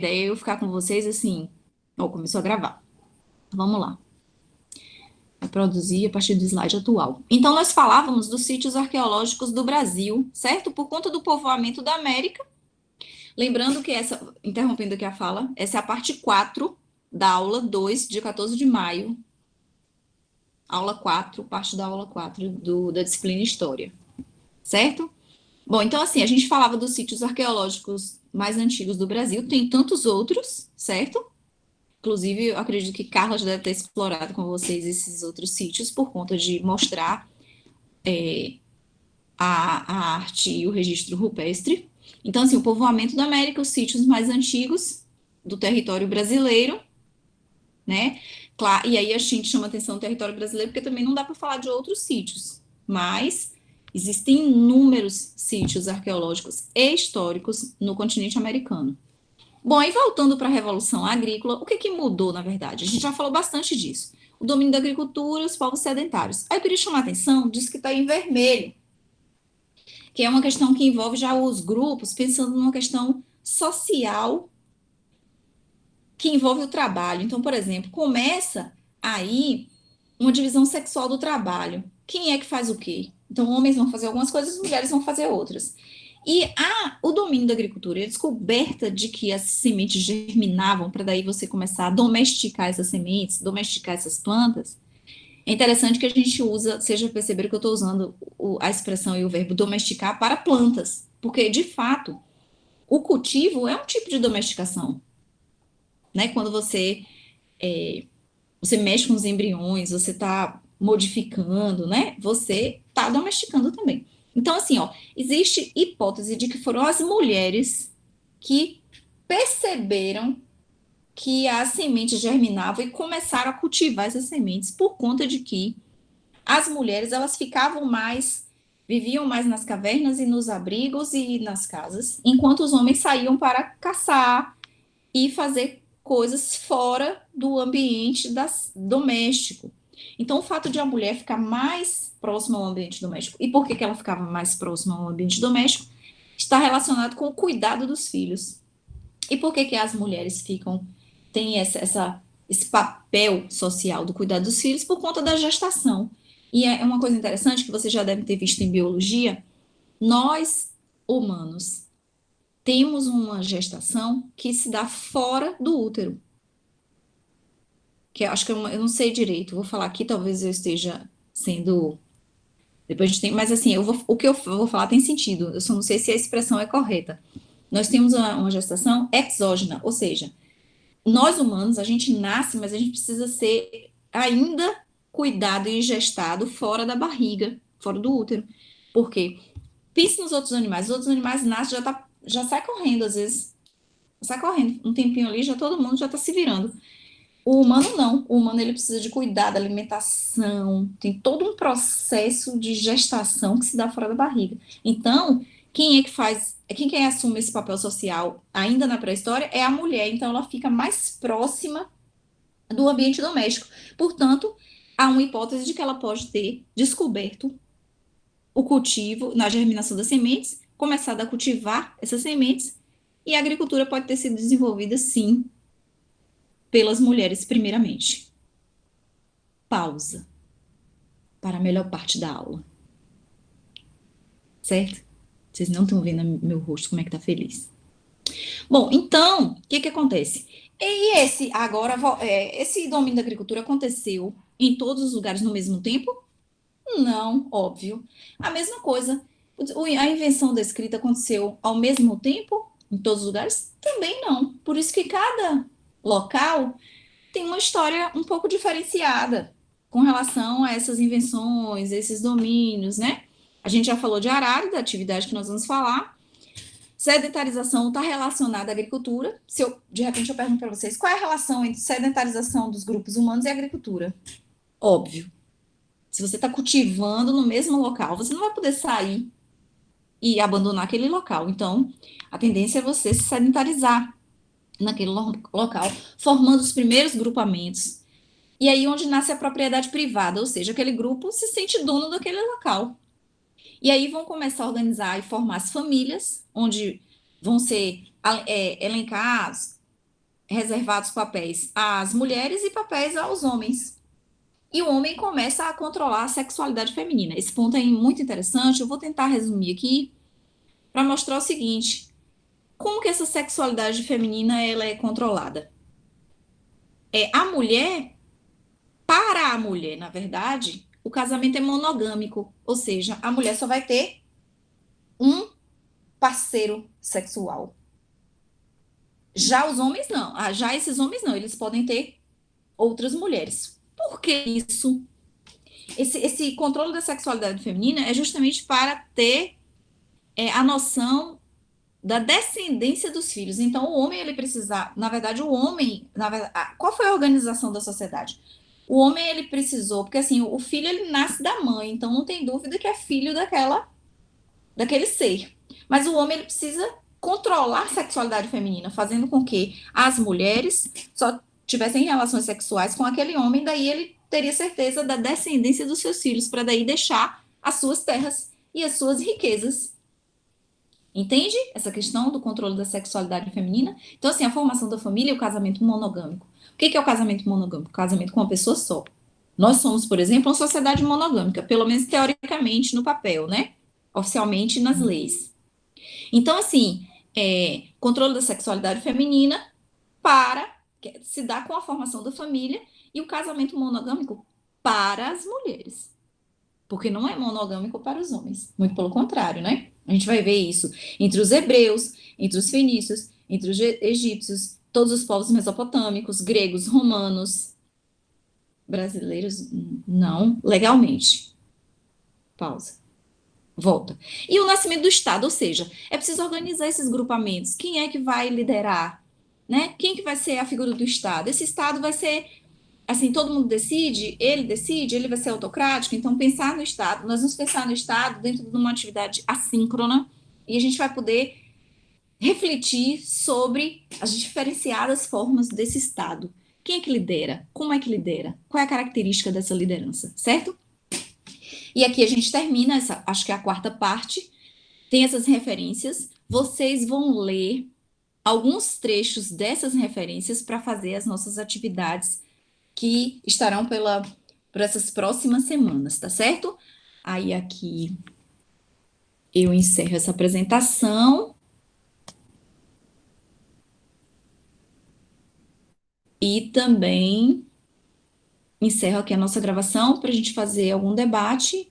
ideia é eu ficar com vocês assim. Ó, começou a gravar. Vamos lá. Vai produzir a partir do slide atual. Então, nós falávamos dos sítios arqueológicos do Brasil, certo? Por conta do povoamento da América. Lembrando que essa, interrompendo aqui a fala, essa é a parte 4 da aula 2 de 14 de maio. Aula 4, parte da aula 4 da disciplina História, certo? Bom, então assim, a gente falava dos sítios arqueológicos mais antigos do Brasil, tem tantos outros, certo? Inclusive, eu acredito que Carla já deve ter explorado com vocês esses outros sítios por conta de mostrar a arte e o registro rupestre. Então, assim, o povoamento da América, os sítios mais antigos do território brasileiro, né? Claro, e aí a gente chama atenção do território brasileiro porque também não dá para falar de outros sítios, mas existem inúmeros sítios arqueológicos e históricos no continente americano. Bom, aí voltando para a Revolução Agrícola, o que que mudou, na verdade? A gente já falou bastante disso. O domínio da agricultura e os povos sedentários. Aí eu queria chamar a atenção disso que está em vermelho, que é uma questão que envolve já os grupos, pensando numa questão social que envolve o trabalho. Então, por exemplo, começa aí uma divisão sexual do trabalho. Quem é que faz o quê? Então, homens vão fazer algumas coisas, mulheres vão fazer outras. E o domínio da agricultura e a descoberta de que as sementes germinavam, para daí você começar a domesticar essas sementes, domesticar essas plantas, é interessante que a gente usa, vocês já perceberam que eu estou usando a expressão e o verbo domesticar para plantas, porque, de fato, o cultivo é um tipo de domesticação, né? Quando você mexe com os embriões, você está modificando, né? Você está domesticando também. Então, assim, ó, existe hipótese de que foram as mulheres que perceberam que as sementes germinavam e começaram a cultivar essas sementes por conta de que as mulheres elas ficavam mais, viviam mais nas cavernas e nos abrigos e nas casas, enquanto os homens saíam para caçar e fazer coisas fora do ambiente doméstico. Então, o fato de a mulher ficar mais próxima ao ambiente doméstico, e por que, que ela ficava mais próxima ao ambiente doméstico, está relacionado com o cuidado dos filhos. E por que, que as mulheres têm esse papel social do cuidado dos filhos? Por conta da gestação. E é uma coisa interessante que você já deve ter visto em biologia, nós, humanos, temos uma gestação que se dá fora do útero. Que eu acho que eu não sei direito, vou falar aqui, talvez eu esteja sendo. Depois a gente tem, mas assim, o que eu vou falar tem sentido, eu só não sei se a expressão é correta. Nós temos uma gestação exógena, ou seja, nós humanos, a gente nasce, mas a gente precisa ser ainda cuidado e gestado fora da barriga, fora do útero. Por quê? Pense nos outros animais. Os outros animais nascem, já sai correndo, às vezes. Sai correndo. Um tempinho ali, já todo mundo já está se virando. O humano não. O humano ele precisa de cuidado, alimentação, tem todo um processo de gestação que se dá fora da barriga. Então, quem é que faz, quem assume esse papel social ainda na pré-história é a mulher. Então, ela fica mais próxima do ambiente doméstico. Portanto, há uma hipótese de que ela pode ter descoberto o cultivo na germinação das sementes, começado a cultivar essas sementes, e a agricultura pode ter sido desenvolvida, sim, pelas mulheres primeiramente. Pausa para a melhor parte da aula, certo? Vocês não estão vendo meu rosto, como é que tá feliz. Bom, então, o que que acontece? E esse, agora, esse domínio da agricultura aconteceu em todos os lugares no mesmo tempo? Não, óbvio. A mesma coisa, a invenção da escrita aconteceu ao mesmo tempo em todos os lugares? Também não. Por isso que cada local tem uma história um pouco diferenciada com relação a essas invenções, esses domínios, né? A gente já falou de arado, da atividade que nós vamos falar. Sedentarização está relacionada à agricultura. Se eu, de repente, eu pergunto para vocês, qual é a relação entre sedentarização dos grupos humanos e agricultura? Óbvio. Se você está cultivando no mesmo local, você não vai poder sair e abandonar aquele local. Então, a tendência é você se sedentarizar naquele local, formando os primeiros grupamentos. E aí onde nasce a propriedade privada, ou seja, aquele grupo se sente dono daquele local. E aí vão começar a organizar e formar as famílias, onde vão ser elencados reservados papéis às mulheres e papéis aos homens. E o homem começa a controlar a sexualidade feminina. Esse ponto é muito interessante. Eu vou tentar resumir aqui para mostrar o seguinte: como que essa sexualidade feminina ela é controlada? A mulher, para a mulher, na verdade, o casamento é monogâmico, ou seja, a mulher só vai ter um parceiro sexual. Já os homens não. Já esses homens não, eles podem ter outras mulheres. Por que isso? Esse controle da sexualidade feminina é justamente para ter a noção da descendência dos filhos. Então, o homem, ele precisa, na verdade, o homem, qual foi a organização da sociedade? O homem, ele precisou, porque assim, o filho, ele nasce da mãe, então não tem dúvida que é filho daquele ser. Mas o homem, ele precisa controlar a sexualidade feminina, fazendo com que as mulheres só tivessem relações sexuais com aquele homem, daí ele teria certeza da descendência dos seus filhos, para daí deixar as suas terras e as suas riquezas. Entende essa questão do controle da sexualidade feminina? Então, assim, a formação da família e o casamento monogâmico. O que é o casamento monogâmico? O casamento com uma pessoa só. Nós somos, por exemplo, uma sociedade monogâmica, pelo menos teoricamente no papel, né? Oficialmente nas leis. Então, assim, controle da sexualidade feminina para se dar com a formação da família e o casamento monogâmico para as mulheres. Porque não é monogâmico para os homens. Muito pelo contrário, né? A gente vai ver isso entre os hebreus, entre os fenícios, entre os egípcios, todos os povos mesopotâmicos, gregos, romanos, brasileiros, não, legalmente. Pausa. Volta. E o nascimento do Estado, ou seja, é preciso organizar esses grupamentos. Quem é que vai liderar? Né? Quem que vai ser a figura do Estado? Esse Estado vai ser assim, todo mundo decide, ele vai ser autocrático, então pensar no Estado, nós vamos pensar no Estado dentro de uma atividade assíncrona e a gente vai poder refletir sobre as diferenciadas formas desse Estado. Quem é que lidera? Como é que lidera? Qual é a característica dessa liderança, certo? E aqui a gente termina, acho que é a quarta parte, tem essas referências, vocês vão ler alguns trechos dessas referências para fazer as nossas atividades que estarão por essas próximas semanas, tá certo? Aí aqui eu encerro essa apresentação e também encerro aqui a nossa gravação para a gente fazer algum debate